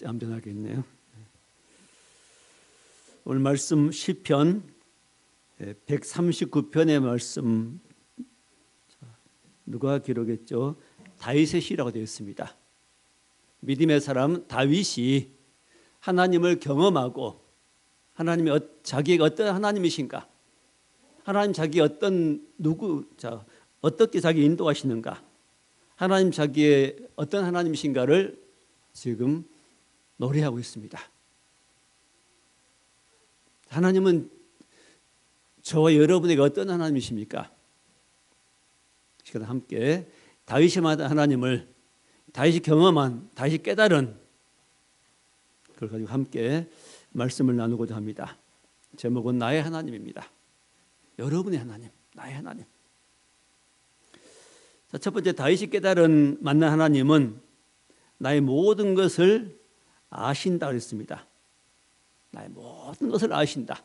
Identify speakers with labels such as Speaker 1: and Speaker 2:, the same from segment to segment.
Speaker 1: 얌전하겠네요. 오늘 말씀 시편 139편의 말씀 누가 기록했죠? 다윗의 시라고 되어 있습니다. 믿음의 사람 다윗이 하나님을 경험하고 하나님이 자기가 어떤 하나님이신가, 하나님 자기 어떻게 자기 인도하시는가, 하나님 자기의 어떤 하나님이신가를 지금 노래하고 있습니다. 하나님은 저와 여러분에게 어떤 하나님이십니까? 시간 함께 다윗이 말한 하나님을, 다윗이 경험한, 다윗이 깨달은 그걸 가지고 함께 말씀을 나누고자 합니다. 제목은 나의 하나님입니다. 여러분의 하나님, 나의 하나님. 자, 첫 번째 다윗이 깨달은 만난 하나님은 나의 모든 것을 아신다 그랬습니다. 나의 모든 것을 아신다.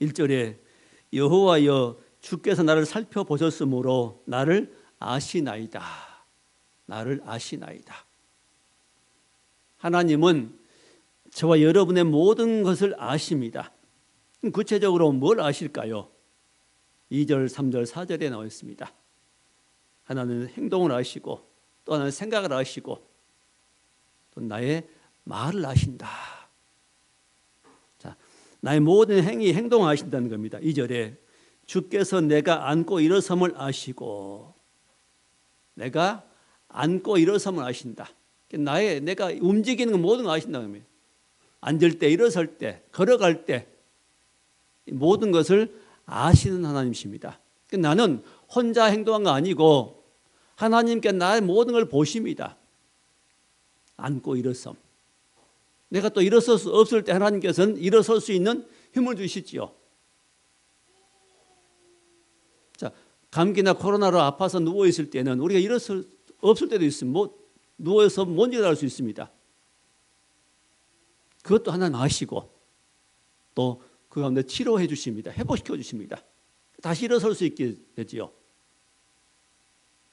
Speaker 1: 1절에 여호와여 주께서 나를 살펴보셨으므로 나를 아시나이다. 나를 아시나이다. 하나님은 저와 여러분의 모든 것을 아십니다. 구체적으로 뭘 아실까요? 2절, 3절, 4절에 나와 있습니다. 하나는 행동을 아시고 또 하나는 생각을 아시고 또 나의 말을 아신다. 자, 나의 모든 행위, 행동을 아신다는 겁니다. 2절에 주께서 내가 앉고 일어섬을 아시고, 내가 앉고 일어섬을 아신다. 내가 움직이는 모든 걸 아신다는 겁니다. 앉을 때, 일어설 때, 걸어갈 때 모든 것을 아시는 하나님이십니다. 나는 혼자 행동한 거 아니고 하나님께 나의 모든 걸 보십니다. 앉고 일어섬. 내가 또 일어설 수 없을 때 하나님께서는 일어설 수 있는 힘을 주시지요. 자, 감기나 코로나로 아파서 누워 있을 때는 우리가 일어설 수 없을 때도 있으면 누워서 못 일어날 수 있습니다. 그것도 하나님 아시고 또 그 가운데 치료해 주십니다. 회복시켜 주십니다. 다시 일어설 수 있게 되지요.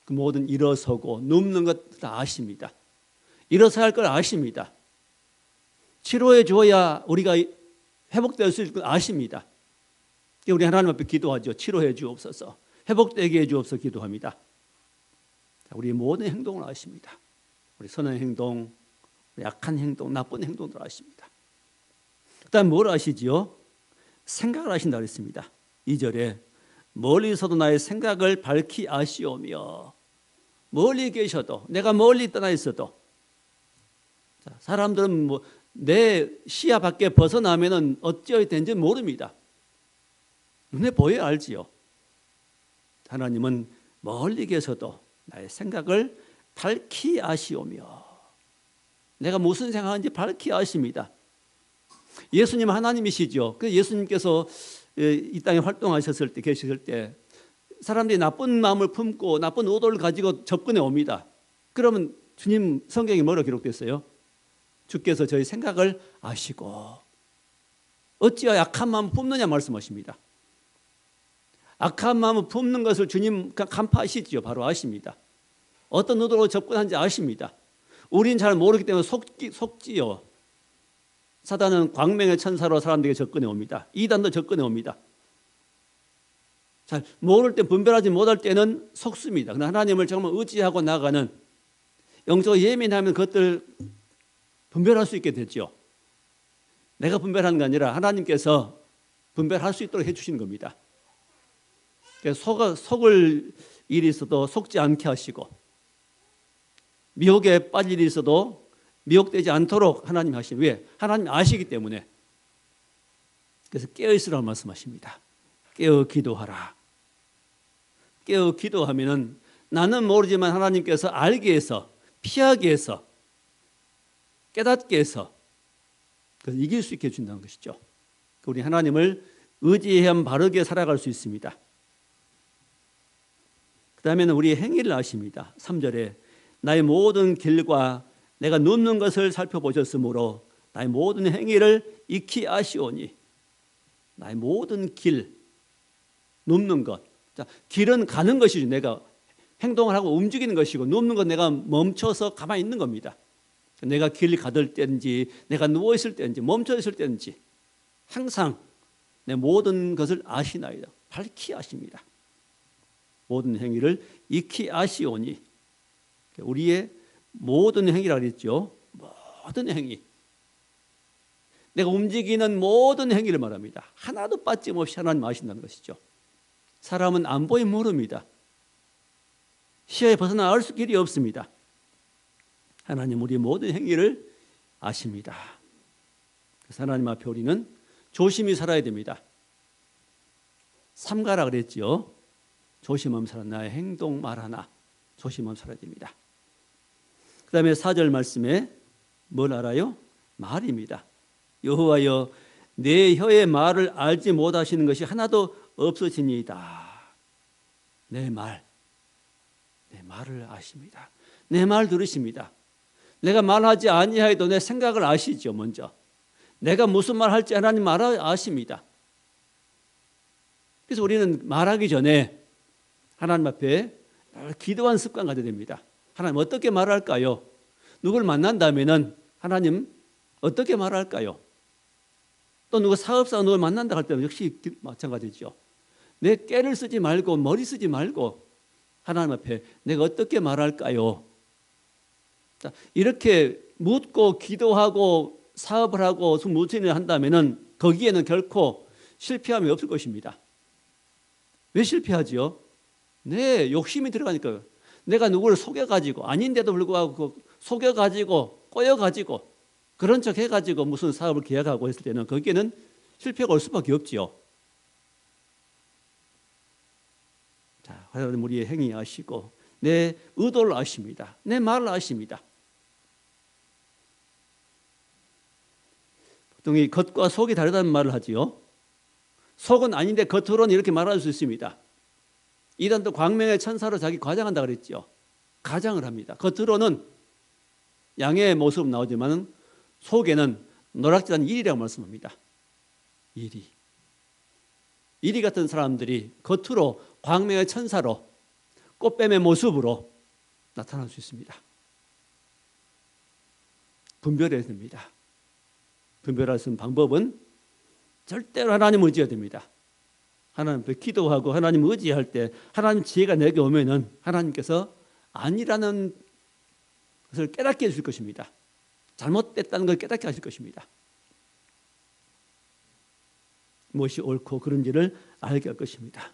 Speaker 1: 그 모든 일어서고 눕는 것 다 아십니다. 일어서야 할 걸 아십니다. 치료해 줘야 우리가 회복될 수 있을 걸 아십니다. 우리 하나님 앞에 기도하죠. 치료해 주옵소서, 회복되게 해 주옵소서 기도합니다. 우리 모든 행동을 아십니다. 우리 선한 행동, 우리 약한 행동, 나쁜 행동들 아십니다. 그다음 뭘 아시지요? 생각을 아신다 그랬습니다. 2절에 멀리서도 나의 생각을 밝히 아시오며, 멀리 계셔도, 내가 멀리 떠나 있어도, 사람들은 내 시야 밖에 벗어나면은 어찌어야 되는지 모릅니다. 눈에 보여야 알지요. 하나님은 멀리 계셔도 나의 생각을 밝히 아시오며, 내가 무슨 생각하는지 밝히 아십니다. 예수님 하나님이시죠. 그래서 예수님께서 이 땅에 활동하셨을 때, 계셨을 때 사람들이 나쁜 마음을 품고 나쁜 의도를 가지고 접근해 옵니다. 그러면 주님 성경에 뭐라고 기록됐어요? 주께서 저희 생각을 아시고 어찌하여 약한 마음을 품느냐 말씀하십니다. 악한 마음을 품는 것을 주님 간파하시죠. 바로 아십니다. 어떤 의도로 접근하는지 아십니다. 우린 잘 모르기 때문에 속지요. 사단은 광명의 천사로 사람들에게 접근해 옵니다. 이단도 접근해 옵니다. 잘 모를 때, 분별하지 못할 때는 속습니다. 그러나 하나님을 정말 의지하고 나가는, 영적으로 예민하면 그것들 분별할 수 있게 되죠. 내가 분별하는 게 아니라 하나님께서 분별할 수 있도록 해주시는 겁니다. 속을 일이 있어도 속지 않게 하시고, 미혹에 빠질 일이 있어도 미혹되지 않도록 하나님 하시는, 왜? 하나님 아시기 때문에. 그래서 깨어있으라고 말씀하십니다. 깨어 기도하라. 깨어 기도하면은 나는 모르지만 하나님께서 알게 해서, 피하게 해서, 깨닫게 해서 그래서 이길 수 있게 해준다는 것이죠. 우리 하나님을 의지해야만 바르게 살아갈 수 있습니다. 그 다음에는 우리의 행위를 아십니다. 3절에 나의 모든 길과 내가 눕는 것을 살펴보셨으므로 나의 모든 행위를 익히 아시오니. 나의 모든 길, 눕는 것. 자, 길은 가는 것이죠. 내가 행동을 하고 움직이는 것이고, 눕는 건 내가 멈춰서 가만히 있는 겁니다. 내가 길 가들 때인지 내가 누워있을 때인지 멈춰있을 때인지 항상 내 모든 것을 아시나이다. 밝히 아십니다. 모든 행위를 익히 아시오니, 우리의 모든 행위라고 했죠. 모든 행위, 내가 움직이는 모든 행위를 말합니다. 하나도 빠짐없이 하나님 아신다는 것이죠. 사람은 안 보이면 모릅니다. 시야에 벗어나 알 수 길이 없습니다. 하나님 우리 모든 행위를 아십니다. 그래서 하나님 앞에 우리는 조심히 살아야 됩니다. 삼가라 그랬죠. 조심하며 살아. 나의 행동 말 하나 조심하며 살아야 됩니다. 그 다음에 4절 말씀에 뭘 알아요? 말입니다. 여호와여 내 혀의 말을 알지 못하시는 것이 하나도 없으시니이다. 내 말을 아십니다. 내 말 들으십니다. 내가 말하지 아니하여도 내 생각을 아시죠. 먼저 내가 무슨 말 할지 하나님 아십니다. 그래서 우리는 말하기 전에 하나님 앞에 기도하는 습관 가져야 됩니다. 하나님 어떻게 말할까요? 누굴 만난다면은 하나님 어떻게 말할까요? 또 누구 사업자 누굴 만난다 할 때는 역시 마찬가지죠. 내 깨를 쓰지 말고 머리 쓰지 말고 하나님 앞에 내가 어떻게 말할까요? 자, 이렇게 묻고 기도하고 사업을 하고 무엇을 한다면은 거기에는 결코 실패함이 없을 것입니다. 왜 실패하지요? 내 욕심이 들어가니까요. 내가 누구를 속여가지고 아닌데도 불구하고 속여가지고 꼬여가지고 그런 척 해가지고 무슨 사업을 계약하고 했을 때는 거기에는 실패가 올 수밖에 없지요. 자, 하나님 우리의 행위 아시고 내 의도를 아십니다. 내 말을 아십니다. 보통 이 겉과 속이 다르다는 말을 하지요. 속은 아닌데 겉으로는 이렇게 말할 수 있습니다. 이단도 광명의 천사로 자기 과장한다 그랬죠. 가장을 합니다. 겉으로는 양의 모습 나오지만 속에는 노랗지않은 일이라고 말씀합니다. 이리 같은 사람들이 겉으로 광명의 천사로 꽃뱀의 모습으로 나타날 수 있습니다. 분별해야 됩니다. 분별할 수 있는 방법은 절대로 하나님 의지해야 됩니다. 하나님 앞에 기도하고 하나님 의지할 때 하나님 지혜가 내게 오면은 하나님께서 아니라는 것을 깨닫게 해줄 것입니다. 잘못됐다는 걸 깨닫게 하실 것입니다. 무엇이 옳고 그른지를 알게 할 것입니다.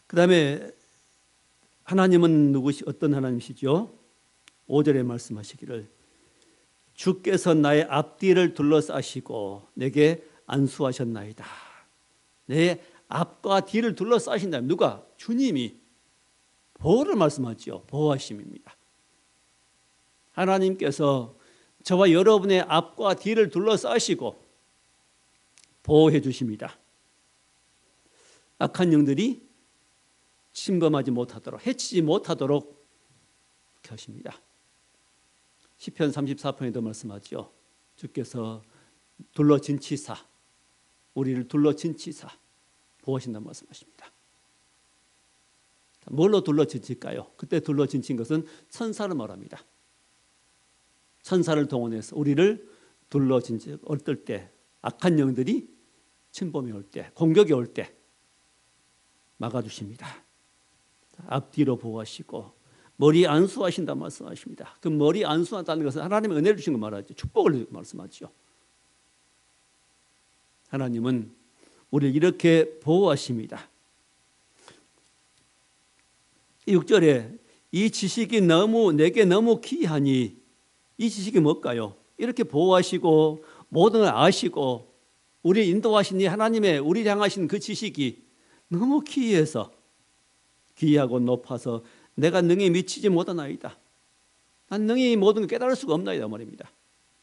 Speaker 1: 그 다음에 하나님은 어떤 하나님이시죠? 5절에 말씀하시기를 주께서 나의 앞뒤를 둘러싸시고 내게 안수하셨나이다. 내 앞과 뒤를 둘러싸신다. 누가? 주님이 보호를 말씀하죠. 보호하심입니다. 하나님께서 저와 여러분의 앞과 뒤를 둘러싸시고 보호해 주십니다. 악한 영들이 침범하지 못하도록, 해치지 못하도록 하십니다. 시편 34편에도 말씀하죠. 주께서 둘러진치사, 우리를 둘러진치사 보호하신다는 말씀하십니다. 뭘로 둘러진칠까요? 그때 둘러진친 것은 천사를 말합니다. 천사를 동원해서 우리를 둘러진치, 어떨 때 악한 영들이 침범이 올 때, 공격이 올 때 막아주십니다. 앞뒤로 보호하시고 머리 안수하신다 말씀하십니다. 그 머리 안수한다는 것은 하나님의 은혜를 주신 거 말하죠. 축복을 말씀하죠. 하나님은 우리를 이렇게 보호하십니다. 6절에 이 지식이 내게 너무 귀하니, 이 지식이 뭘까요? 이렇게 보호하시고 모든 걸 아시고 우리 인도하시니 하나님의 우리를 향하신 그 지식이 너무 귀해서, 귀하고 높아서 내가 능히 미치지 못하나이다. 난 능히 모든 걸 깨달을 수가 없나이다 말입니다.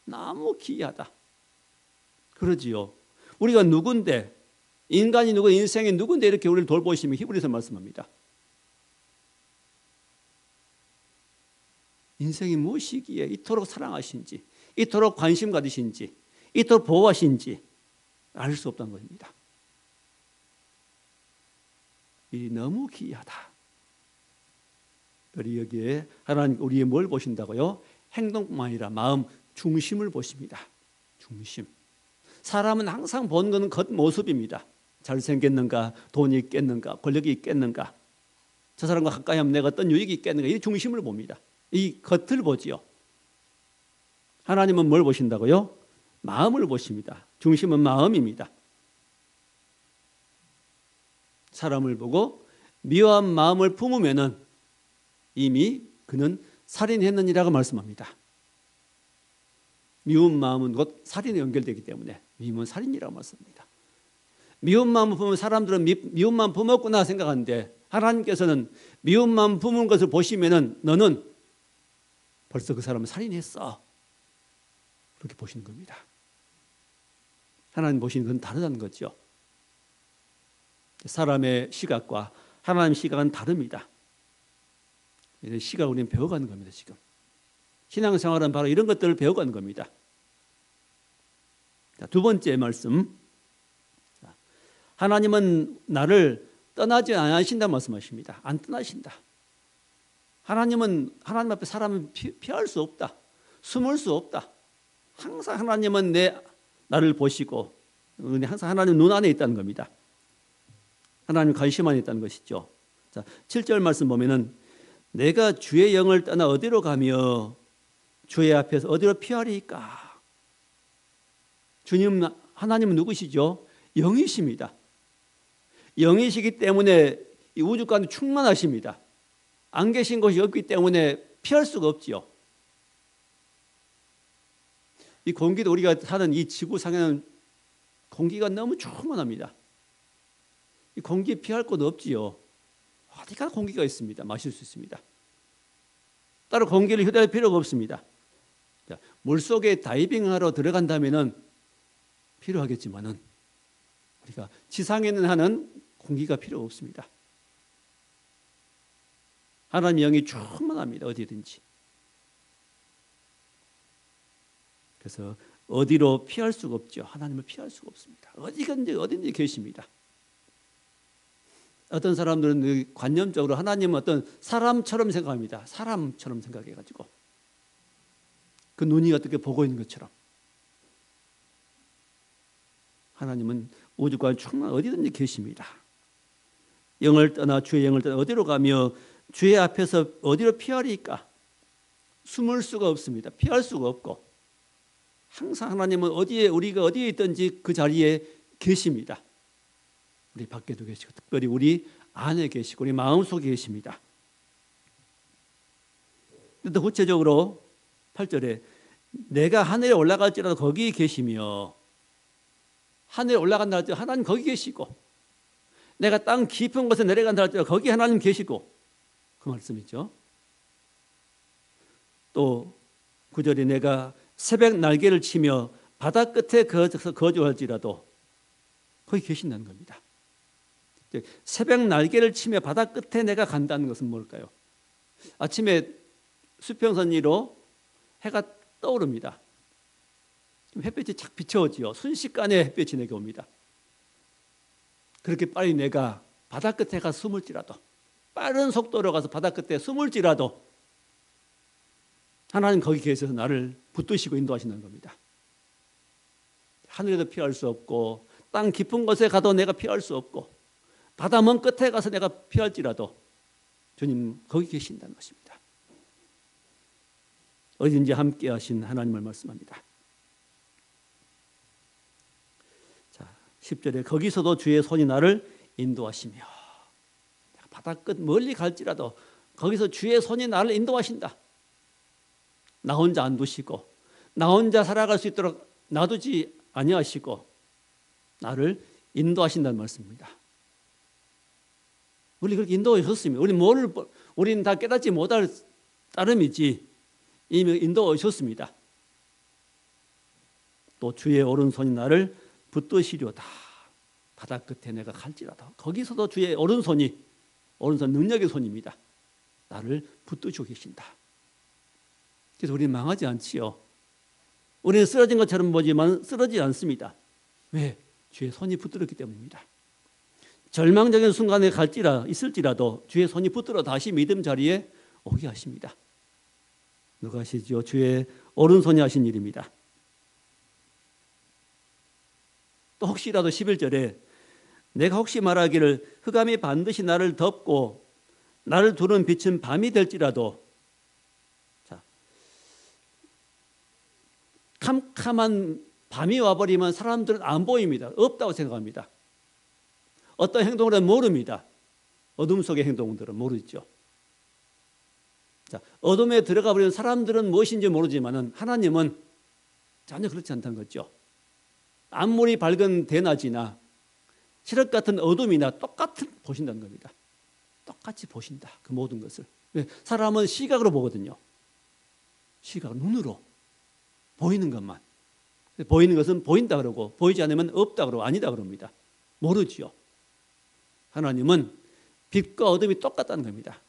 Speaker 1: 너무 귀하다. 그러지요. 우리가 누군데, 인간이 누구, 인생이 누군데 이렇게 우리를 돌보시며 히브리서 말씀합니다. 인생이 무엇이기에 이토록 사랑하신지, 이토록 관심 가지신지, 이토록 보호하신지 알 수 없다는 것입니다. 이 너무 귀하다. 우리 여기에 하나님 우리의 뭘 보신다고요? 행동뿐만 아니라 마음 중심을 보십니다. 중심. 사람은 항상 보는 것은 겉모습입니다. 잘생겼는가, 돈이 있겠는가, 권력이 있겠는가, 저 사람과 가까이 하면 내가 어떤 유익이 있겠는가, 이 중심을 봅니다. 이 겉을 보지요. 하나님은 뭘 보신다고요? 마음을 보십니다. 중심은 마음입니다. 사람을 보고 미워한 마음을 품으면은 이미 그는 살인했느니라고 말씀합니다. 미운 마음은 곧 살인에 연결되기 때문에 미움은 살인이라고 말씀합니다. 미운 마음을 품으면 사람들은 미운 마음 품었구나 생각하는데 하나님께서는 미운 마음 품은 것을 보시면은 너는 벌써 그 사람을 살인했어. 그렇게 보시는 겁니다. 하나님 보시는 건 다르다는 거죠. 사람의 시각과 하나님의 시각은 다릅니다. 시각을 우리는 배워가는 겁니다. 지금 신앙생활은 바로 이런 것들을 배워가는 겁니다. 자, 두 번째 말씀, 하나님은 나를 떠나지 않으신다 말씀하십니다. 안 떠나신다. 하나님은 하나님 앞에 사람은 피할 수 없다. 숨을 수 없다. 항상 하나님은 나를 보시고 항상 하나님 눈 안에 있다는 겁니다. 하나님 관심 안에 있다는 것이죠. 자, 7절 말씀 보면은 내가 주의 영을 떠나 어디로 가며 주의 앞에서 어디로 피하리까? 주님 하나님은 누구시죠? 영이십니다. 영이시기 때문에 이 우주 가운데 충만하십니다. 안 계신 곳이 없기 때문에 피할 수가 없지요. 이 공기도 우리가 사는 이 지구상에는 공기가 너무 충만합니다. 이 공기에 피할 곳 없지요. 어디가 공기가 있습니다. 마실 수 있습니다. 따로 공기를 휴대할 필요가 없습니다. 자, 물속에 다이빙하러 들어간다면은 필요하겠지만은 우리가 지상에 있는 한은 공기가 필요 없습니다. 하나님의 영이 충만합니다. 어디든지. 그래서 어디로 피할 수가 없죠. 하나님을 피할 수가 없습니다. 어디든지 계십니다. 어떤 사람들은 관념적으로 하나님은 어떤 사람처럼 생각합니다. 사람처럼 생각해가지고 그 눈이 어떻게 보고 있는 것처럼. 하나님은 우주관 충만 어디든지 계십니다. 영을 떠나 주의 영을 떠나 어디로 가며 주의 앞에서 어디로 피하리까? 숨을 수가 없습니다. 피할 수가 없고 항상 하나님은 우리가 어디에 있든지 그 자리에 계십니다. 우리 밖에도 계시고 특별히 우리 안에 계시고 우리 마음속에 계십니다. 또 구체적으로 8절에 내가 하늘에 올라갈지라도 거기 계시며, 하늘에 올라간다 할때 하나님 거기 계시고, 내가 땅 깊은 곳에 내려간다 할때 거기 하나님 계시고, 그 말씀이죠. 또 9절에 내가 새벽 날개를 치며 바다 끝에 거주할지라도 거기 계신다는 겁니다. 새벽 날개를 치며 바다 끝에 내가 간다는 것은 뭘까요? 아침에 수평선 위로 해가 떠오릅니다. 햇빛이 착 비춰지요. 순식간에 햇빛이 내게 옵니다. 그렇게 빨리 내가 바다 끝에 가서 숨을지라도, 빠른 속도로 가서 바다 끝에 숨을지라도 하나님 거기 계셔서 나를 붙드시고 인도하시는 겁니다. 하늘에도 피할 수 없고 땅 깊은 곳에 가도 내가 피할 수 없고 바다 먼 끝에 가서 내가 피할지라도 주님 거기 계신다는 것입니다. 어디든지 함께 하신 하나님을 말씀합니다. 자, 10절에 거기서도 주의 손이 나를 인도하시며, 바다 끝 멀리 갈지라도 거기서 주의 손이 나를 인도하신다. 나 혼자 안 두시고 나 혼자 살아갈 수 있도록 놔두지 아니하시고 나를 인도하신다는 말씀입니다. 우리 그렇게 인도하셨습니다. 우리는 다 깨닫지 못할 따름이지 이미 인도하셨습니다. 또 주의 오른손이 나를 붙드시려다. 바다 끝에 내가 갈지라도 거기서도 주의 오른손 능력의 손입니다. 나를 붙드시고 계신다. 그래서 우리는 망하지 않지요. 우리는 쓰러진 것처럼 보지만 쓰러지지 않습니다. 왜? 주의 손이 붙들었기 때문입니다. 절망적인 순간에 있을지라도 주의 손이 붙들어 다시 믿음 자리에 오게 하십니다. 누가 하시죠? 주의 오른손이 하신 일입니다. 또 혹시라도 11절에 내가 혹시 말하기를 흑암이 반드시 나를 덮고 나를 두는 빛은 밤이 될지라도, 자, 캄캄한 밤이 와버리면 사람들은 안 보입니다. 없다고 생각합니다. 어떤 행동을 하면 모릅니다. 어둠 속의 행동들은 모르죠. 자, 어둠에 들어가 버리는 사람들은 무엇인지 모르지만 하나님은 전혀 그렇지 않다는 거죠. 아무리 밝은 대낮이나 칠흑 같은 어둠이나 똑같은 보신다는 겁니다. 똑같이 보신다. 그 모든 것을. 왜? 사람은 시각으로 보거든요. 시각, 눈으로 보이는 것만. 보이는 것은 보인다 그러고 보이지 않으면 없다 그러고 아니다 그럽니다. 모르지요. 하나님은 빛과 어둠이 똑같다는 겁니다.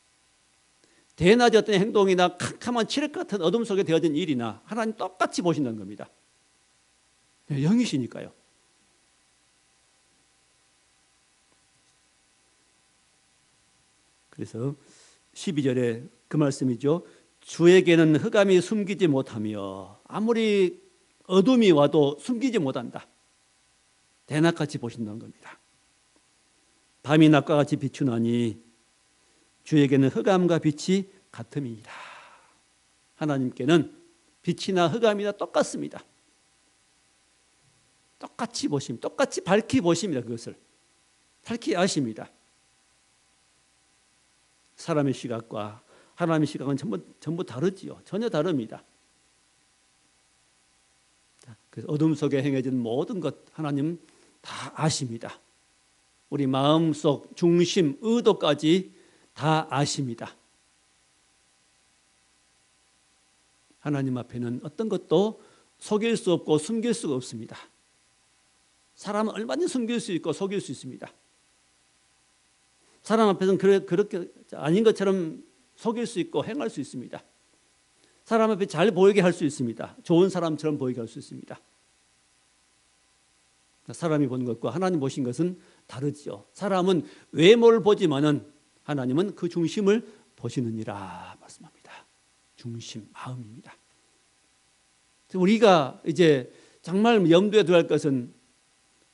Speaker 1: 대낮의 어떤 행동이나 캄캄한 칠흑 같은 어둠 속에 되어진 일이나 하나님 똑같이 보신다는 겁니다. 영이시니까요. 그래서 12절에 그 말씀이죠. 주에게는 흑암이 숨기지 못하며 아무리 어둠이 와도 숨기지 못한다. 대낮같이 보신다는 겁니다. 밤이 낮과 같이 비추나니 주에게는 흑암과 빛이 같음이니라. 하나님께는 빛이나 흑암이나 똑같습니다. 똑같이 보십니다. 똑같이 밝히 보십니다. 그것을 밝히 아십니다. 사람의 시각과 하나님의 시각은 전부 다르지요. 전혀 다릅니다. 그래서 어둠 속에 행해진 모든 것 하나님 다 아십니다. 우리 마음속 중심, 의도까지 다 아십니다. 하나님 앞에는 어떤 것도 속일 수 없고 숨길 수가 없습니다. 사람은 얼마든지 숨길 수 있고 속일 수 있습니다. 사람 앞에서는 그렇게 아닌 것처럼 속일 수 있고 행할 수 있습니다. 사람 앞에 잘 보이게 할 수 있습니다. 좋은 사람처럼 보이게 할 수 있습니다. 사람이 보는 것과 하나님 보신 것은 다르죠. 사람은 외모를 보지만은 하나님은 그 중심을 보시느니라 말씀합니다. 중심, 마음입니다. 우리가 이제 정말 염두에 두어야 할 것은,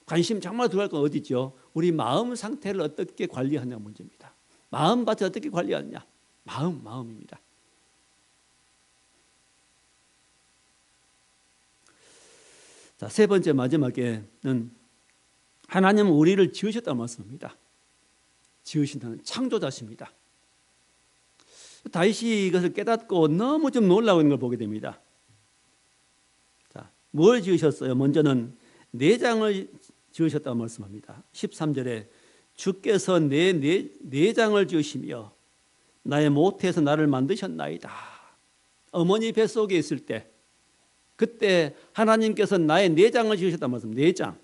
Speaker 1: 관심 정말 두어야 할 건 어디죠? 우리 마음 상태를 어떻게 관리하냐 문제입니다. 마음밭을 어떻게 관리하느냐. 마음입니다. 자, 세 번째 마지막에는 하나님은 우리를 지으셨다는 말씀입니다. 지으신다는 창조자십니다. 다윗이 이것을 깨닫고 너무 좀 놀라고 있는 걸 보게 됩니다. 자, 뭘 지으셨어요? 먼저는 내장을 지으셨다고 말씀합니다. 13절에 주께서 내 내장을 지으시며 나의 모태에서 나를 만드셨나이다. 어머니 뱃속에 있을 때 그때 하나님께서 나의 내장을 지으셨다는 말씀. 내장,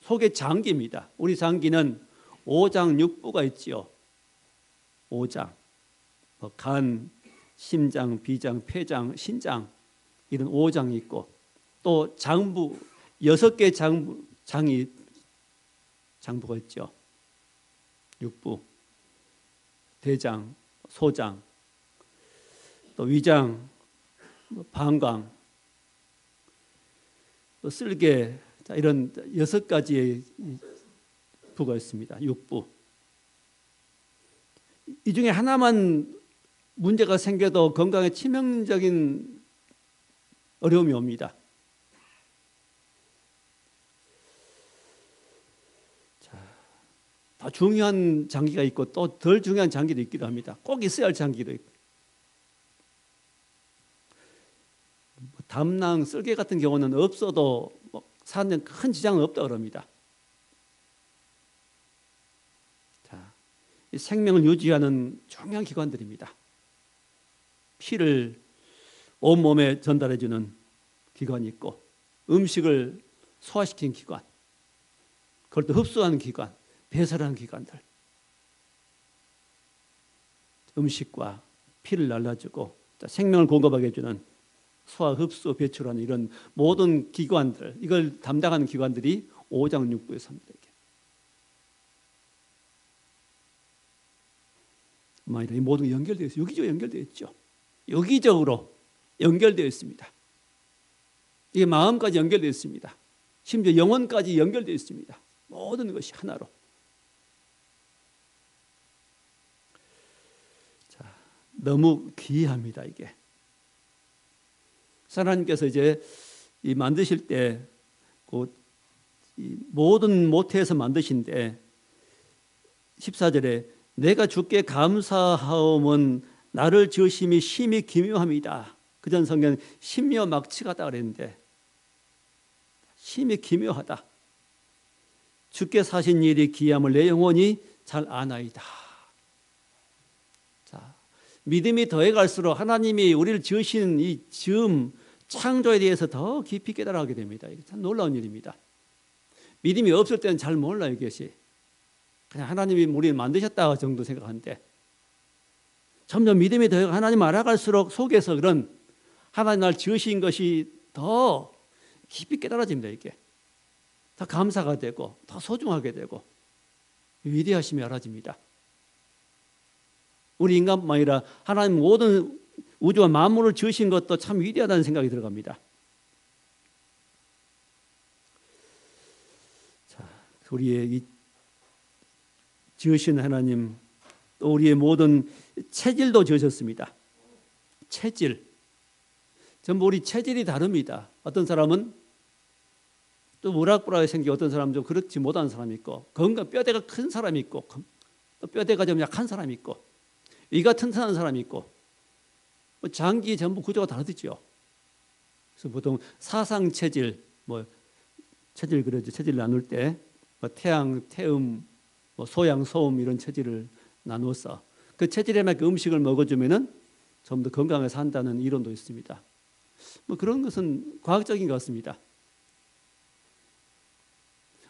Speaker 1: 속의 장기입니다. 우리 장기는 오장 육부가 있지요. 오장, 간, 심장, 비장, 폐장, 신장, 이런 오장이 있고 또 장부 6개 장부가 있죠. 육부, 대장, 소장, 또 위장, 방광, 또 쓸개, 이런 6가지의 부가 있습니다. 육부. 이 중에 하나만 문제가 생겨도 건강에 치명적인 어려움이 옵니다. 더 중요한 장기가 있고 또 덜 중요한 장기도 있기도 합니다. 꼭 있어야 할 장기도 있고. 담낭, 쓸개 같은 경우는 없어도 사는 큰 지장은 없다고 합니다. 자, 이 생명을 유지하는 중요한 기관들입니다. 피를 온몸에 전달해주는 기관이 있고 음식을 소화시키는 기관, 그걸 또 흡수하는 기관, 배설하는 기관들, 음식과 피를 날라주고 생명을 공급하게 해주는 소화, 흡수, 배출하는 이런 모든 기관들, 이걸 담당하는 기관들이 오장육부에 섭니다. 아니라 이 모든 게 연결되어 있어요. 여기저기 연결되어 있죠. 여기적으로 연결되어 있습니다. 이게 마음까지 연결되어 있습니다. 심지어 영혼까지 연결되어 있습니다. 모든 것이 하나로. 자, 너무 기이합니다, 이게. 하나님께서 이제 이 만드실 때 이 모든 모태에서 만드신데 14절에 내가 주께 감사하옴은 나를 지으심이 심히 기묘함이다. 그전 성경은 신묘막측하다 그랬는데 심히 기묘하다. 주께 사신 일이 기이함을 내 영혼이 잘 아나이다. 자, 믿음이 더해갈수록 하나님이 우리를 지으신 이 지음 창조에 대해서 더 깊이 깨달아가게 됩니다. 이게 참 놀라운 일입니다. 믿음이 없을 때는 잘 몰라요, 이것이. 그냥 하나님이 우리를 만드셨다 정도 생각하는데 점점 믿음이 더해가 하나님 알아갈수록 속에서 그런 하나님 날 지으신 것이 더 깊이 깨달아집니다. 이게 더 감사가 되고 더 소중하게 되고 위대하심이 알아집니다. 우리 인간뿐만 아니라 하나님 모든 우주와 만물을 지으신 것도 참 위대하다는 생각이 들어갑니다. 자, 우리의 이 지으신 하나님, 또 우리의 모든 체질도 지으셨습니다. 체질. 전부 우리 체질이 다릅니다. 어떤 사람은 또 우락부락하게 생기고 어떤 사람은 좀 그렇지 못한 사람이 있고 건강 뼈대가 큰 사람이 있고 또 뼈대가 좀 약한 사람이 있고 위가 튼튼한 사람이 있고 장기 전부 구조가 다르죠. 그래서 보통 사상 체질, 체질 그러죠. 체질 나눌 때 태양, 태음, 소양, 소음 이런 체질을 나누어서 그 체질에 맞게 음식을 먹어주면은 좀 더 건강하게 산다는 이론도 있습니다. 그런 것은 과학적인 것 같습니다.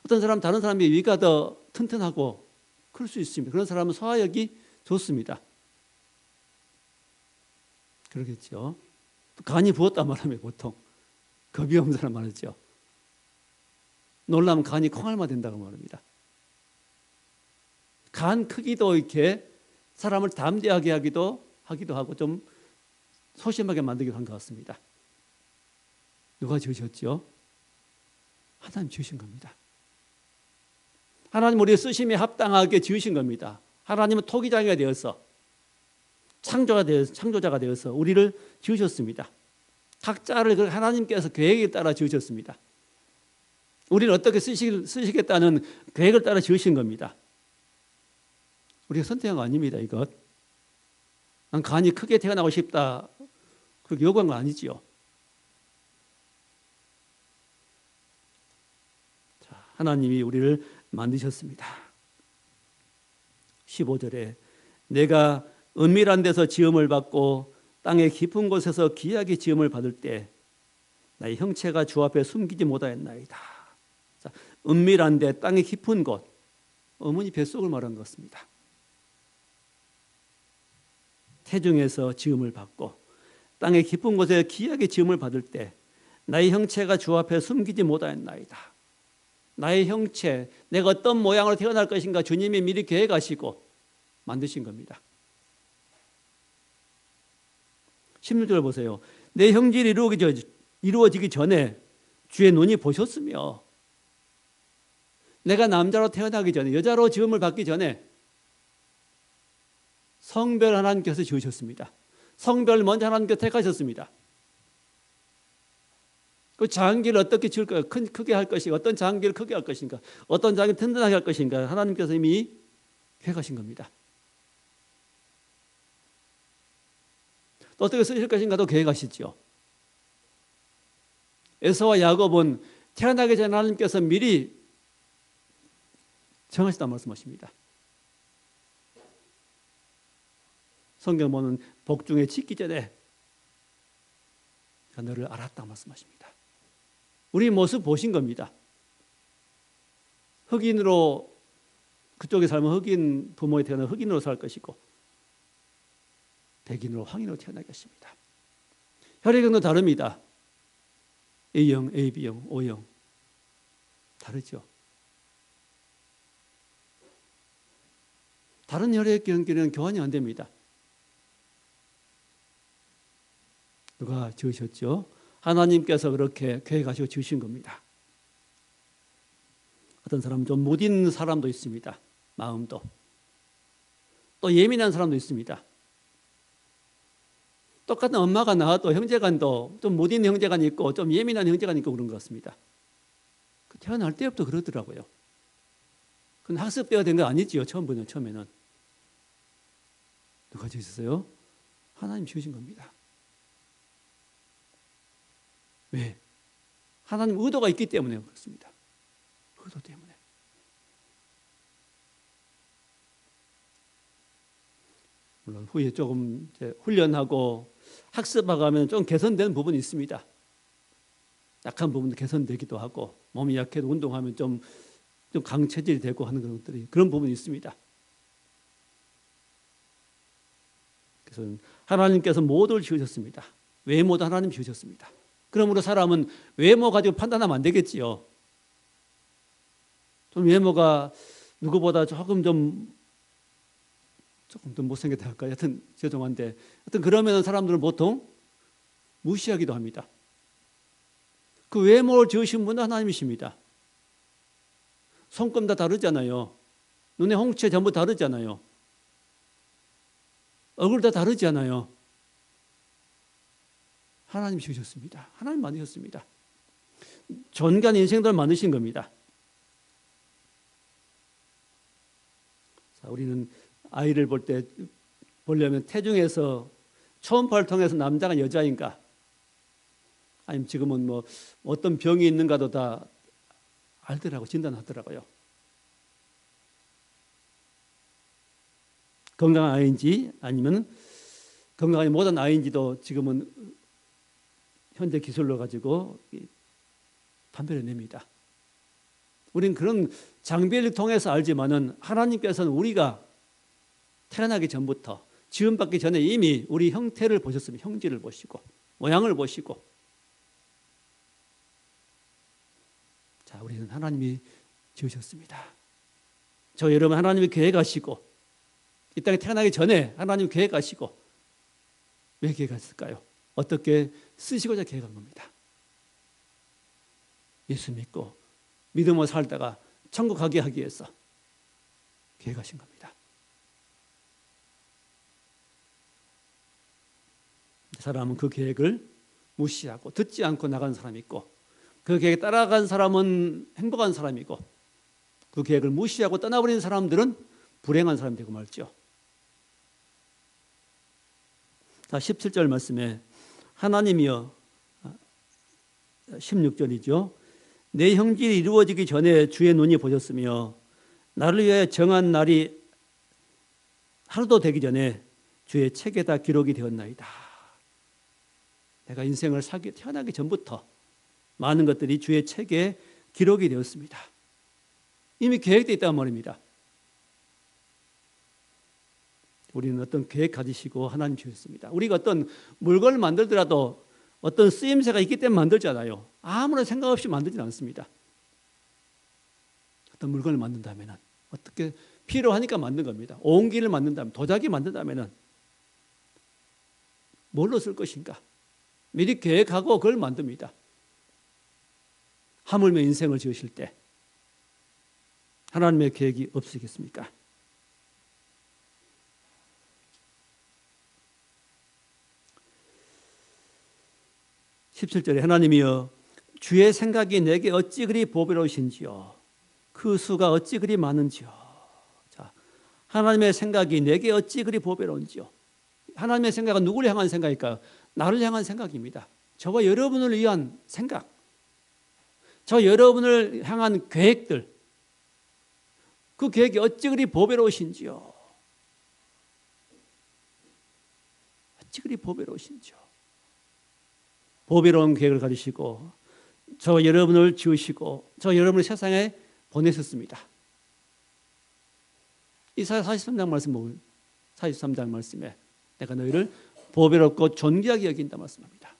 Speaker 1: 어떤 사람 다른 사람이 위가 더 튼튼하고 그럴 수 있습니다. 그런 사람은 소화력이 좋습니다. 그러겠죠. 간이 부었단 말하면 보통 겁이 없는 사람 말이죠. 놀라면 간이 콩알마 된다고 말합니다. 간 크기도 이렇게 사람을 담대하게 하기도 하고 좀 소심하게 만들기도 한 것 같습니다. 누가 지으셨죠? 하나님 지으신 겁니다. 하나님 우리의 쓰심에 합당하게 지으신 겁니다. 하나님은 토기장이가 되어서 창조자가 되어서 우리를 지으셨습니다. 각자를 하나님께서 계획에 따라 지으셨습니다. 우리를 어떻게 쓰시겠다는 계획을 따라 지으신 겁니다. 우리가 선택한 거 아닙니다. 이것. 난 간이 크게 태어나고 싶다. 그렇게 요구한 건 아니지요. 자, 하나님이 우리를 만드셨습니다. 15절에 내가 은밀한 데서 지음을 받고 땅의 깊은 곳에서 귀하게 지음을 받을 때 나의 형체가 주 앞에 숨기지 못하였나이다. 자, 은밀한 데 땅의 깊은 곳, 어머니 뱃속을 말한 것 같습니다. 태중에서 지음을 받고 땅의 깊은 곳에 귀하게 지음을 받을 때 나의 형체가 주 앞에 숨기지 못하였나이다. 나의 형체, 내가 어떤 모양으로 태어날 것인가 주님이 미리 계획하시고 만드신 겁니다. 16절 보세요. 내 형질이 이루어지기 전에 주의 눈이 보셨으며 내가 남자로 태어나기 전에 여자로 지음을 받기 전에 성별 하나님께서 지으셨습니다. 성별 먼저 하나님께서 택하셨습니다. 그 장기를 어떻게 지을까요? 크게 할 것인가? 어떤 장기를 크게 할 것인가? 어떤 장기를 튼튼하게 할 것인가? 하나님께서 이미 계획하신 겁니다. 또 어떻게 쓰실 것인가도 계획하시죠. 에서와 야곱은 태어나기 전에 하나님께서 미리 정하셨다는 말씀하십니다. 성경 보면 복중에 짓기 전에 너를 알았다 말씀하십니다. 우리 모습 보신 겁니다. 흑인으로 그쪽에 살면 흑인 부모에 태어나 흑인으로 살 것이고 백인으로 황인으로 태어나겠습니다. 혈액형도 다릅니다. A형, AB형, O형 다르죠. 다른 혈액형끼리는 교환이 안 됩니다. 누가 지으셨죠? 하나님께서 그렇게 계획하시고 지으신 겁니다. 어떤 사람은 좀 무딘 사람도 있습니다. 마음도. 또 예민한 사람도 있습니다. 똑같은 엄마가 낳아도 형제간도 좀 무딘 형제간이 있고 좀 예민한 형제간이 있고 그런 것 같습니다. 태어날 때부터 그러더라고요. 그건 학습되어 된 거 아니지요. 처음에는. 누가 지으셨어요? 하나님 지으신 겁니다. 왜? 하나님 의도가 있기 때문에 그렇습니다. 의도 때문에. 물론 후에 조금 훈련하고 학습하가면 좀 개선되는 부분이 있습니다. 약한 부분도 개선되기도 하고 몸이 약해도 운동하면 좀 강체질이 되고 하는 것들이 그런 부분이 있습니다. 그래서 하나님께서 모두를 지으셨습니다. 외모도 하나님 지으셨습니다. 그러므로 사람은 외모 가지고 판단하면 안 되겠지요. 좀 외모가 누구보다 조금 더 못생겼다 할까요? 하여튼 죄송한데 하여튼 그러면 사람들은 보통 무시하기도 합니다. 그 외모를 지으신 분은 하나님이십니다. 손금 다 다르잖아요. 눈의 홍채 전부 다르잖아요. 얼굴 다 다르잖아요. 하나님 지으셨습니다. 하나님 만드셨습니다. 존귀한 인생들을 만드신 겁니다. 자, 우리는 아이를 보려면 태중에서 초음파를 통해서 남자가 여자인가 아니면 지금은 뭐 어떤 병이 있는가도 다 알더라고 진단하더라고요. 건강한 아이인지 아니면 건강하지 못한 아이인지도 지금은 현대 기술로 가지고 판별해냅니다. 우리는 그런 장비를 통해서 알지만은 하나님께서는 우리가 태어나기 전부터 지음받기 전에 이미 우리 형태를 보셨습니다. 형질을 보시고 모양을 보시고. 자, 우리는 하나님이 지으셨습니다. 저 여러분 하나님이 계획하시고 이 땅에 태어나기 전에 하나님이 계획하시고 왜 계획하셨을까요? 어떻게 쓰시고자 계획한 겁니다. 예수 믿고 믿음으로 살다가 천국 가게 하기 위해서 계획하신 겁니다. 사람은 그 계획을 무시하고 듣지 않고 나간 사람이 있고 그 계획에 따라간 사람은 행복한 사람이고 그 계획을 무시하고 떠나버린 사람들은 불행한 사람이 되고 말죠. 자, 17절 말씀에 하나님이여 16절이죠. 내 형질이 이루어지기 전에 주의 눈이 보셨으며 나를 위하여 정한 날이 하루도 되기 전에 주의 책에 다 기록이 되었나이다. 내가 인생을 태어나기 전부터 많은 것들이 주의 책에 기록이 되었습니다. 이미 계획되어 있다는 말입니다. 우리는 어떤 계획 가지시고 하나님 주셨습니다. 우리가 어떤 물건을 만들더라도 어떤 쓰임새가 있기 때문에 만들잖아요. 아무런 생각 없이 만들지는 않습니다. 어떤 물건을 만든다면 어떻게 필요하니까 만든 겁니다. 옹기를 만든다면, 도자기 만든다면 뭘로 쓸 것인가? 미리 계획하고 그걸 만듭니다. 하물며 인생을 지으실 때 하나님의 계획이 없으시겠습니까? (17절에) 하나님이여 주의 생각이 내게 어찌 그리 보배로우신지요 그 수가 어찌 그리 많은지요. 자, 하나님의 생각이 내게 어찌 그리 보배로운지요. 하나님의 생각은 누구를 향한 생각일까요? 나를 향한 생각입니다. 저와 여러분을 위한 생각, 저 여러분을 향한 계획들, 그 계획이 어찌 그리 보배로우신지요. 어찌 그리 보배로우신지요. 보배로운 계획을 가지시고 저 여러분을 지으시고 저 여러분을 세상에 보내셨습니다. 이사야 43장 말씀, 43장 말씀에 내가 너희를 보배롭고 존귀하게 여긴다 말씀합니다.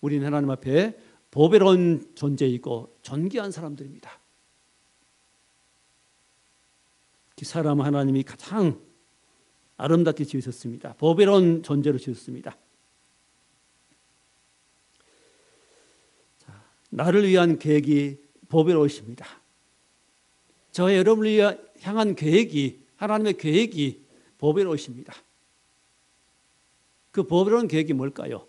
Speaker 1: 우리는 하나님 앞에 보배로운 존재이고 존귀한 사람들입니다. 사람 하나님이 가장 아름답게 지으셨습니다. 보배로운 존재로 지으셨습니다. 나를 위한 계획이 보배로우십니다. 저와 여러분을 향한 계획이, 하나님의 계획이 보배로우십니다. 그 보배로운 계획이 뭘까요?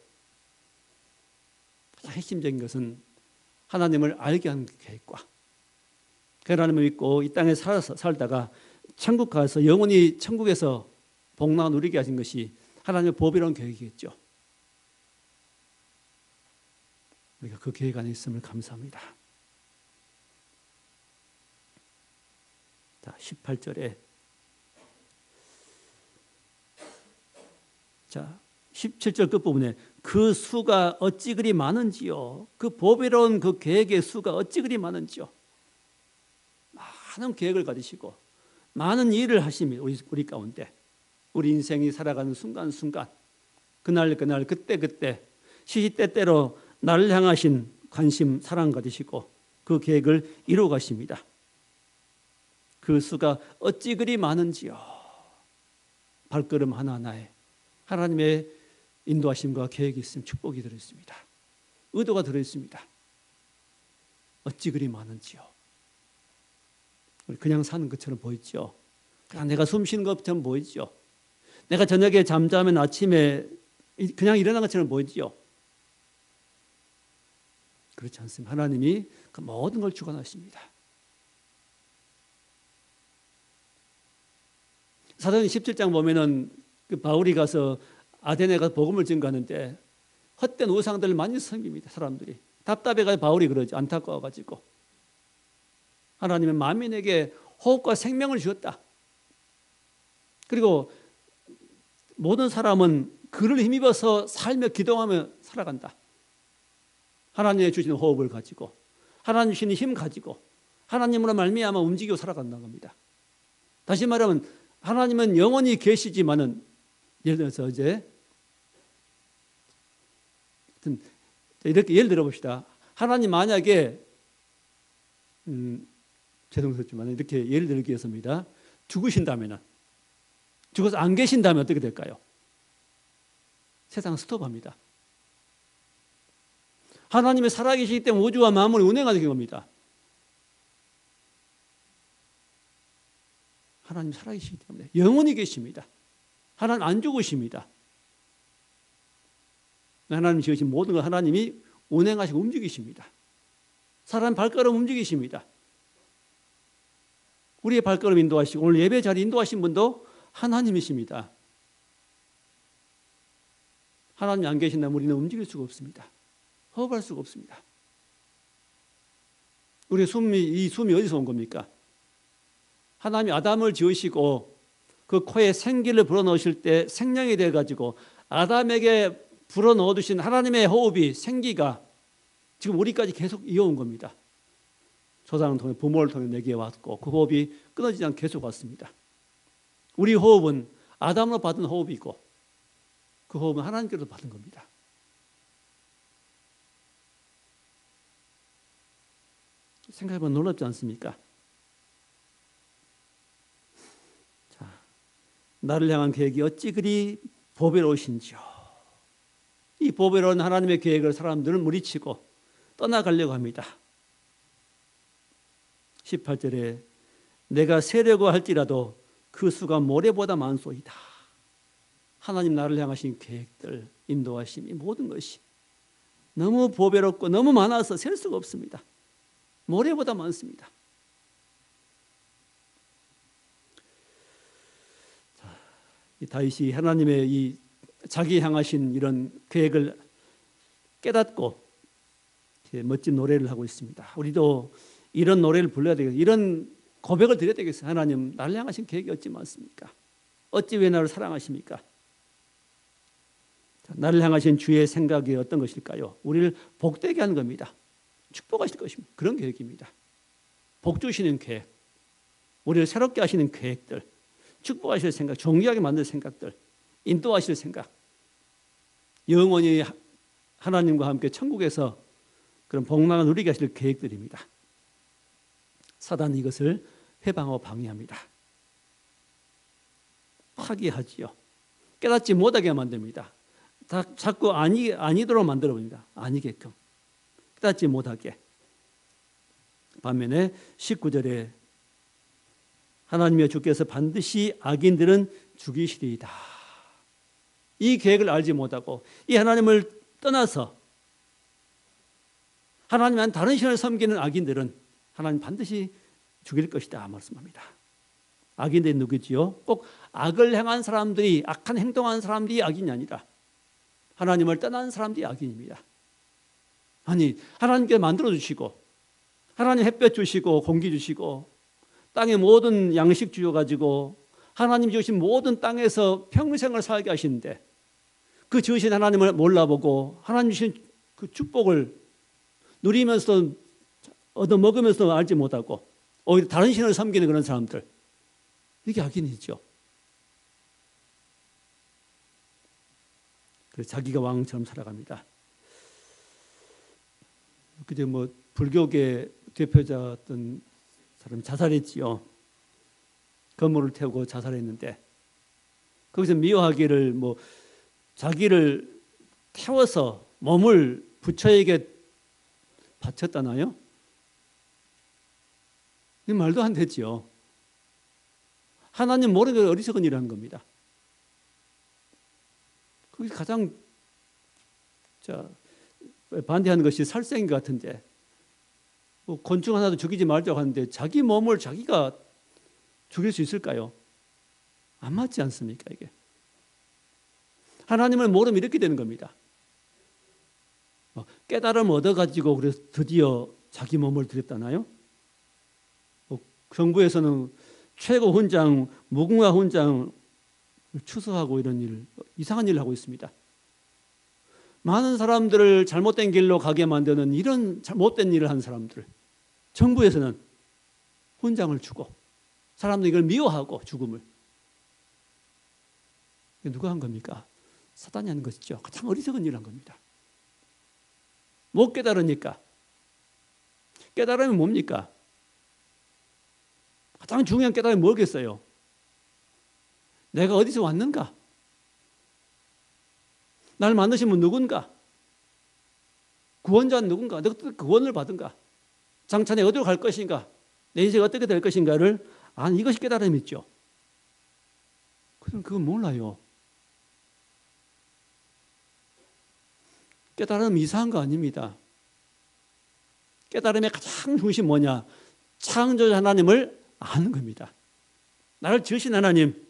Speaker 1: 가장 핵심적인 것은 하나님을 알게 하는 계획과 그 하나님을 믿고 이 땅에 살다가 천국 가서 영원히 천국에서 복락을 누리게 하신 것이 하나님의 보배로운 계획이겠죠. 우리가 그 계획 안에 있음을 감사합니다. 자, 18절에 17절 끝부분에 그 수가 어찌 그리 많은지요. 그 보배로운 그 계획의 수가 어찌 그리 많은지요. 많은 계획을 가지시고 많은 일을 하십니다. 우리 가운데 우리 인생이 살아가는 순간순간 그날 그때 시시때때로 나를 향하신 관심 사랑 가지시고 그 계획을 이루어 가십니다. 그 수가 어찌 그리 많은지요. 발걸음 하나하나에 하나님의 인도하심과 계획이 있으면 축복이 들어있습니다. 의도가 들어있습니다. 어찌 그리 많은지요. 그냥 사는 것처럼 보이죠. 그냥 내가 숨 쉬는 것처럼 보이죠. 내가 저녁에 잠자면 아침에 그냥 일어난 것처럼 보이죠. 그렇지 않습니다. 하나님이 그 모든 걸 주관하십니다. 사도행 17장 보면은 그 바울이 가서 아데네 가서 복음을 전가하는데 헛된 우상들을 많이 섬깁니다. 사람들이 답답해가지고 바울이 그러죠. 안타까워가지고 하나님은 만민에게 호흡과 생명을 주었다. 그리고 모든 사람은 그를 힘입어서 살며 기도하며 살아간다. 하나님의 주시는 호흡을 가지고 하나님 주시는 힘 가지고 하나님으로 말미암아 움직이고 살아간다는 겁니다. 다시 말하면 하나님은 영원히 계시지만은 예를 들어서 이렇게 예를 들어봅시다. 하나님 만약에 죄송스럽지만 이렇게 예를 들기 위해서입니다. 죽으신다면 죽어서 안 계신다면 어떻게 될까요? 세상 스톱합니다. 하나님이 살아계시기 때문에 우주와 만물이 운행하는 겁니다. 하나님 살아계시기 때문에 영원히 계십니다. 하나님 안 죽으십니다. 하나님 지으신 모든 걸 하나님이 운행하시고 움직이십니다. 사람 발걸음 움직이십니다. 우리의 발걸음 인도하시고 오늘 예배 자리 인도하신 분도 하나님이십니다. 하나님이 안 계신다면 우리는 움직일 수가 없습니다. 호흡할 수가 없습니다. 우리의 이 숨이 어디서 온 겁니까? 하나님이 아담을 지으시고 그 코에 생기를 불어넣으실 때 생명이 돼가지고 아담에게 불어넣어 두신 하나님의 호흡이 생기가 지금 우리까지 계속 이어온 겁니다. 조상을 통해 부모를 통해 내게 왔고 그 호흡이 끊어지지 않고 계속 왔습니다. 우리 호흡은 아담으로 받은 호흡이고 그 호흡은 하나님께로 받은 겁니다. 생각해보면 놀랍지 않습니까? 자, 나를 향한 계획이 어찌 그리 보배로우신지요. 이 보배로운 하나님의 계획을 사람들은 무리치고 떠나가려고 합니다. 18절에 내가 세려고 할지라도 그 수가 모래보다 많소이다. 하나님 나를 향하신 계획들, 인도하심, 이 모든 것이 너무 보배롭고 너무 많아서 셀 수가 없습니다. 모래보다 많습니다. 이 다윗이 하나님의 이 자기 향하신 이런 계획을 깨닫고 멋진 노래를 하고 있습니다. 우리도 이런 노래를 불러야 되겠어요. 이런 고백을 드려야 되겠어요. 하나님 나를 향하신 계획이 어찌 많습니까? 어찌 왜 나를 사랑하십니까? 나를 향하신 주의 생각이 어떤 것일까요? 우리를 복되게 하는 겁니다. 축복하실 것입니다. 그런 계획입니다. 복 주시는 계획, 우리를 새롭게 하시는 계획들, 축복하실 생각, 존귀하게 만들 생각들, 인도하실 생각, 영원히 하나님과 함께 천국에서 그런 복락을 누리게 하실 계획들입니다. 사단은 이것을 회방하고 방해합니다. 파괴하지요. 깨닫지 못하게 만듭니다. 자꾸 아니도록 만들어 봅니다. 아니게끔. 깨닫지 못하게. 반면에 19절에 하나님의 주께서 반드시 악인들은 죽이시리이다. 이 계획을 알지 못하고 이 하나님을 떠나서 하나님한 다른 신을 섬기는 악인들은 하나님 반드시 죽일 것이다 말씀합니다. 악인들이 누구지요? 꼭 악을 행한 사람들이, 악한 행동한 사람들이 악인이 아니라 하나님을 떠난 사람들이 악인입니다. 아니, 하나님께 만들어주시고 하나님 햇볕 주시고 공기 주시고 땅의 모든 양식 주셔가지고 하나님 주신 모든 땅에서 평생을 살게 하시는데 그 지으신 하나님을 몰라보고 하나님 주신 그 축복을 누리면서 얻어먹으면서 알지 못하고 오히려 다른 신을 섬기는 그런 사람들, 이게 악인이죠. 그래서 자기가 왕처럼 살아갑니다. 그때 뭐 불교계 대표자였던 사람이 자살했지요. 건물을 태우고 자살했는데 거기서 미워하기를 뭐 자기를 태워서 몸을 부처에게 바쳤다나요? 이 말도 안 되지요. 하나님 모르는 게 어리석은 일을 한 겁니다. 그게 가장 반대하는 것이 살생인 것 같은데 뭐 곤충 하나도 죽이지 말자고 하는데 자기 몸을 자기가 죽일 수 있을까요? 안 맞지 않습니까? 이게 하나님을 모르면 이렇게 되는 겁니다. 깨달음 얻어가지고 그래서 드디어 자기 몸을 드렸다나요? 정부에서는 최고 훈장, 무궁화 훈장을 추서하고 이런 일, 이상한 일을 하고 있습니다. 많은 사람들을 잘못된 길로 가게 만드는 이런 잘못된 일을 한 사람들, 정부에서는 훈장을 주고 사람들이 이걸 미워하고 죽음을. 누가 한 겁니까? 사단이 하는 것이죠. 가장 어리석은 일을 한 겁니다. 못 깨달으니까. 깨달으면 뭡니까? 가장 중요한 깨달음이 뭐겠어요? 내가 어디서 왔는가? 나를 만드신 분 누군가? 구원자는 누군가? 내가 어떻게 구원을 받은가? 장차 내가 어디로 갈 것인가? 내 인생이 어떻게 될 것인가를 아는 이것이 깨달음이 있죠. 그럼 그건 몰라요. 깨달음 이상한 거 아닙니다. 깨달음의 가장 중심이 뭐냐? 창조자 하나님을 아는 겁니다. 나를 지으신 하나님,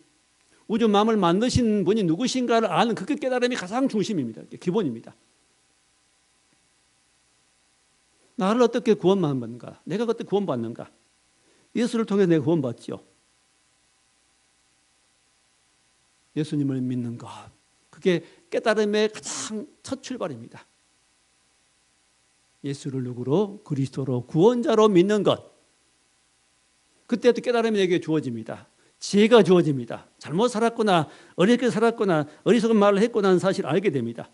Speaker 1: 우주 만물을 만드신 분이 누구신가를 아는 그 깨달음이 가장 중심입니다. 기본입니다. 나를 어떻게 구원받는가? 내가 어떻게 구원받는가? 예수를 통해 내가 구원받지요. 예수님을 믿는 것. 그게 깨달음의 가장 첫 출발입니다. 예수를 누구로? 그리스도로 구원자로 믿는 것. 그때부터 깨달음이 내게 주어집니다. 지혜가 주어집니다. 잘못 살았구나, 어리석게 살았구나, 어리석은 말을 했구나 하는 사실을 알게 됩니다.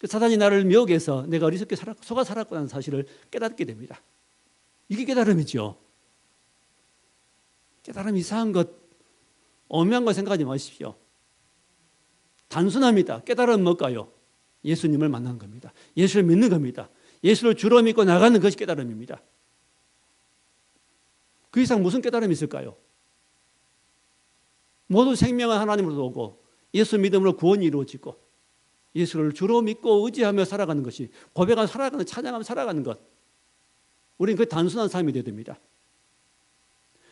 Speaker 1: 사단이 나를 미혹해서 내가 어리석게 속아 살았구나 하는 사실을 깨닫게 됩니다. 이게 깨달음이죠. 깨달음 이상한 것, 오묘한 거 생각하지 마십시오. 단순합니다. 깨달음은 뭘까요? 예수님을 만난 겁니다. 예수를 믿는 겁니다. 예수를 주로 믿고 나가는 것이 깨달음입니다. 그 이상 무슨 깨달음이 있을까요? 모두 생명은 하나님으로 오고 예수 믿음으로 구원이 이루어지고 예수를 주로 믿고 의지하며 살아가는 것이, 고백하며 살아가는, 찬양하며 살아가는 것, 우리는 그 단순한 삶이 되어야 됩니다.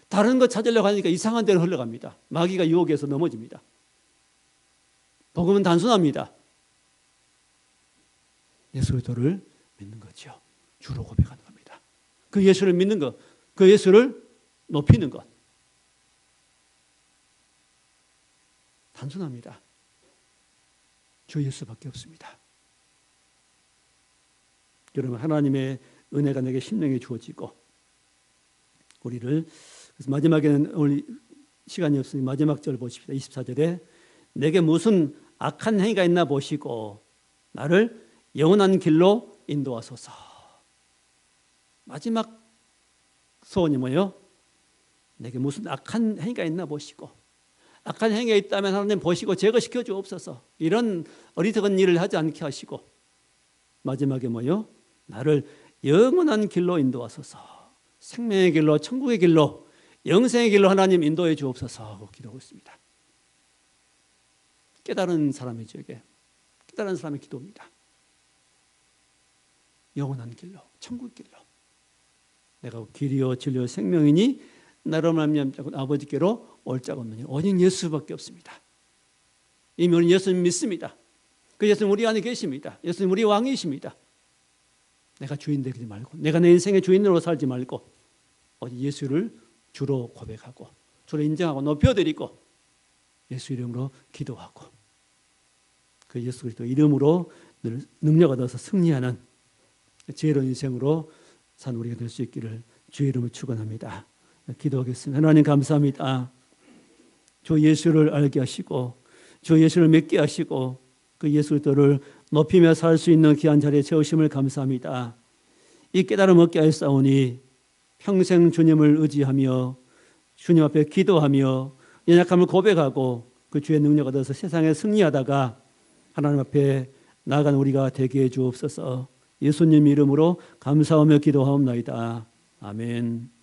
Speaker 1: 다른 것 찾으려고 하니까 이상한 데로 흘러갑니다. 마귀가 유혹해서 넘어집니다. 복음은 단순합니다. 예수 그리스도를 믿는 거죠. 주로 고백하는 겁니다. 그 예수를 믿는 것, 그 예수를 높이는 것. 단순합니다. 주 예수밖에 없습니다. 여러분, 하나님의 은혜가 내게 심령에 주어지고 우리를, 그래서 마지막에는 오늘 시간이 없으니 마지막 절 보십시다. 24절에 내게 무슨 악한 행위가 있나 보시고 나를 영원한 길로 인도하소서. 마지막 소원이 뭐예요? 내게 무슨 악한 행위가 있나 보시고 악한 행위에 있다면 하나님 보시고 제거시켜 주옵소서. 이런 어리석은 일을 하지 않게 하시고 마지막에 뭐요? 나를 영원한 길로 인도하소서. 생명의 길로, 천국의 길로, 영생의 길로 하나님 인도해 주옵소서 하고 기도하고 있습니다. 깨달은 사람이죠. 이게 깨달은 사람의 기도입니다. 영원한 길로, 천국 길로. 내가 길이요 진리요 생명이니 나로 말미암아 아버지께로 올 자가 없느니 오직 예수밖에 없습니다. 이미 우리는 예수님 믿습니다. 그 예수님 우리 안에 계십니다. 예수님 우리 왕이십니다. 내가 주인 되지 말고, 내가 내 인생의 주인으로 살지 말고 오직 예수를 주로 고백하고 주로 인정하고 높여드리고 예수 이름으로 기도하고 그 예수 그리스도 이름으로 늘 능력을 얻어서 승리하는 지혜로운 인생으로 산 우리가 될 수 있기를 주의 이름을 축원합니다. 기도하겠습니다. 하나님 감사합니다. 주 예수를 알게 하시고 주 예수를 믿게 하시고 그 예수 그리스도를 높이며 살 수 있는 귀한 자리에 채우심을 감사합니다. 이 깨달음 얻게 하였사오니 평생 주님을 의지하며 주님 앞에 기도하며 연약함을 고백하고 그 주의 능력 얻어서 세상에 승리하다가 하나님 앞에 나아가는 우리가 되게 해 주옵소서. 예수님 이름으로 감사하며 기도하옵나이다. 아멘.